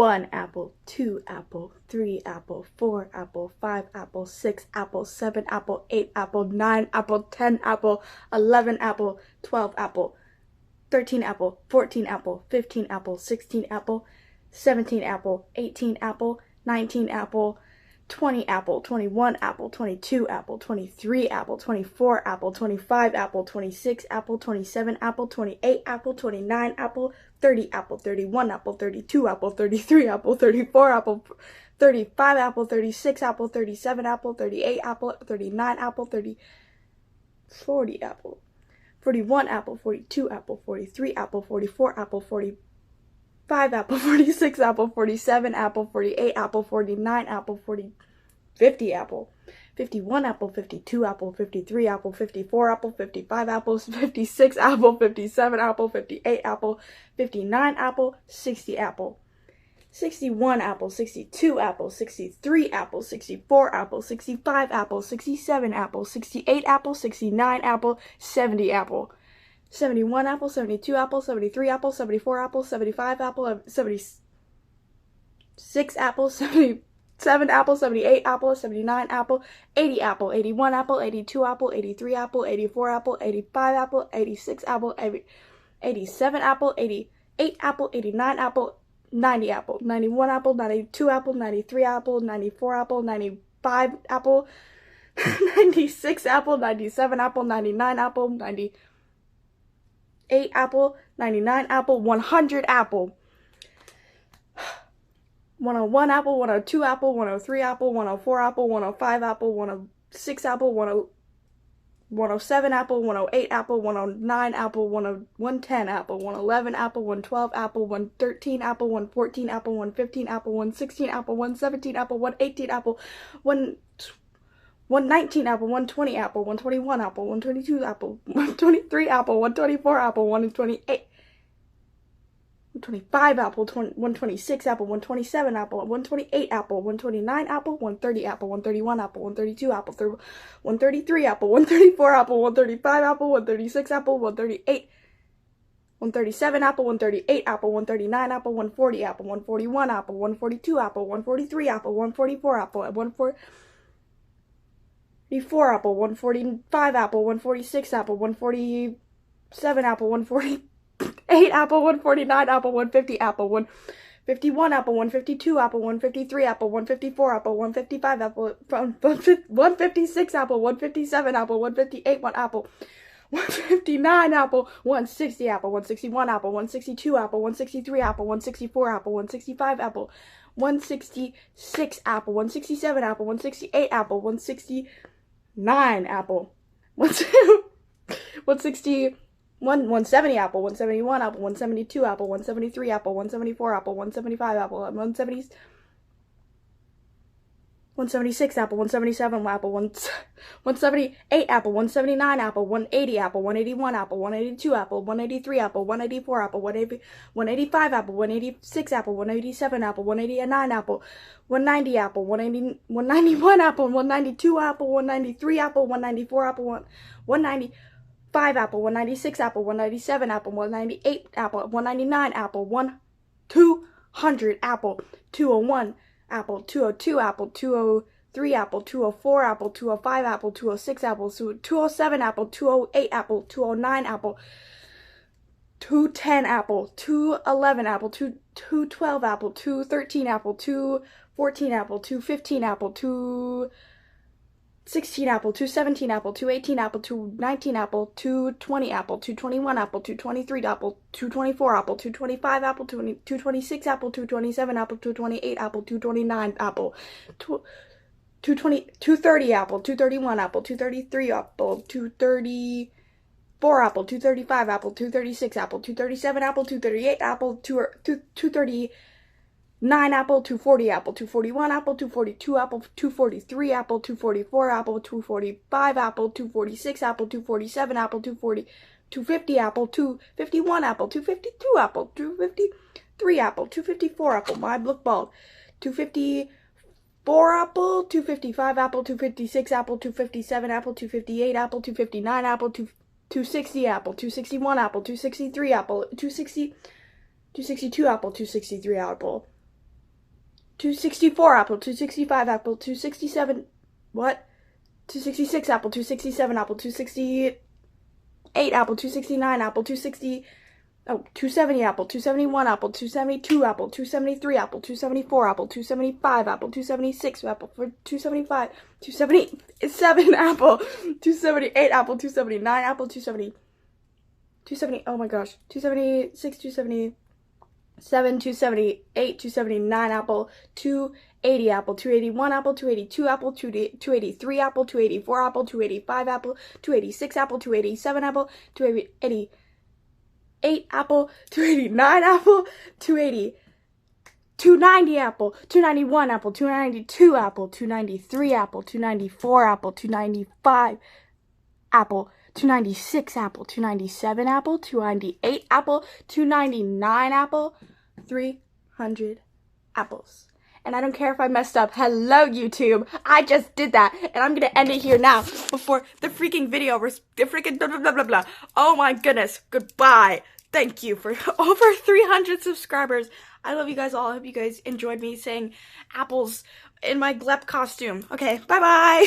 1 apple, 2 apple, 3 apple, 4 apple, 5 apple, 6 apple, 7 apple, 8 apple, 9 apple, 10 apple, 11 apple, 12 apple, 13 apple, 14 apple, 15 apple, 16 apple, 17 apple, 18 apple, 19 apple, 20 apple, 21 apple, 22 apple, 23 apple, 24 apple, 25 apple, 26 apple, 27 apple, 28 apple, 29 apple, 30 apple, 31 apple, 32 apple, 33 apple, 34 apple, 35 apple, 36 apple, 37 apple, 38 apple, 39 apple, 40 apple, 41 apple, 42 apple, 43 apple, 44 apple, 45 apple, 46 apple, 47 apple, 48 apple, 49 apple, 50 apple, 51 apple, 52 apple, 53 apple, 54 apple, 55 apples, 56 apple, 57 apple, 58 apple, 59 apple, 60 apple, 61 apple, 62 apple, 63 apple, 64 apple, 65 apple, 67 apple, 68 apple, 69 apple, 70 apple, 71 apple, 72 apple, 73 apple, 74 apple, 75 apple, 76 apple, 77 apple, 78 apple, 79 apple, 80 apple, 81 apple, 82 apple, 83 apple, 84 apple, 85 apple, 86 apple, 87 apple, 88 apple, 89 apple, 90 apple, 91 apple, 92 apple, 93 apple, 94 apple, 95 apple, 96 apple, 97 apple, 99 apple, 98 apple, 99 apple, 100 apple, 101 apple, 102 apple, 103 apple, 104 apple, 105 apple, 106 apple, 107 apple, 108 apple, 109 apple, 110 apple, 111 apple, 112 apple, 113 apple, 114 apple, 115 apple, 116 apple, 117 apple, 118 apple, 119 apple, 120 apple, 121 apple, 122 apple, 123 apple, 124 apple, 128 125 apple, 126 apple, 127 apple, 128 apple, 129 apple, 130 apple, 131 apple, 132 apple, 133 apple, 134 apple, 135 apple, 136 apple, 138, 137 apple, 138 apple, 139 apple, 140 apple, 141 apple, 142 apple, 143 apple, 144 apple, 144 apple, 145 apple, 146 apple, 147 apple, 148 apple, 149 apple, 150 apple, 151 apple, 152 apple, 153 apple, 154 apple, 155 apple, 156 apple, 157 apple, 158 apple, 159 apple, 160 apple, 161 apple, 162 apple, 163 apple, 164 apple, 165 apple, 166 apple, 167 apple, 168 apple, 169 apple, 170 apple, 171 apple, 172 apple, 173 apple, 174 apple, 175 apple, 176 apple, 177 apple, 178 apple, 179 apple, 180 apple, 181 apple, 182 apple, 183 apple, 184 apple, 185 apple, 186 apple, 187 apple, 189 apple, 190 apple, 191 apple, 192 apple, 193 apple, 194 apple, 195 apple, 196 apple, 197 apple, 198 apple, 199 apple, 200 apple, 201 apple, 202 apple, 203 apple, 204 apple, 205 apple, 206 apple, 207 apple, 208 apple, 209 apple, 210 apple, 211 apple, 212 apple, 213 apple, 214 apple, 215 apple, 216 apple, 217 apple, 218 apple, 219 apple, 220 apple, 221 apple, 223 apple, 224 apple, 225 apple, 226 apple, 227 apple, 228 apple, 229 apple, 230 apple, 231 apple, 233 apple, 234 apple, 235 apple, 236 apple, 237 apple, 238 apple, 239 apple, 240 apple, 241 apple, 242 apple, 243 apple, 244 apple, 245 apple, 246 apple, 247 apple, 250 apple, 251 apple, 252 apple, 253 apple, 254 apple, my book bald, 254 apple, 255 apple, 256 apple, 257 apple, 258 apple, 259 apple, 260 apple, 261 apple, 263 apple, 262 apple, 263 apple, 264 apple, 265 apple, 267, what? 266 apple, 267 apple, 268 apple, 269 apple, 270 apple, 271 apple, 272 apple, 273 apple, 274 apple, 275 apple, 276 apple, 275, 277 apple, 278 apple, 279 apple, 270, oh my gosh, 276, 277, 278, 279 apple, 280 apple, 281 apple, 282 apple, 283 apple, 284 apple, 285 apple, 286 apple, 287 apple, 288 apple, 289 apple, 290 apple, 291 apple, 292 apple, 293 apple, 294 apple, 295 apple, 296 apple, 297 apple, 298 apple, 299 apple, 300 apples. And I don't care if I messed up. Hello, YouTube. I just did that. And I'm going to end it here now before the freaking video, the freaking blah, blah, blah, blah, blah. Oh my goodness. Goodbye. Thank you for over 300 subscribers. I love you guys all. I hope you guys enjoyed me saying apples in my Glep costume. Okay, bye-bye.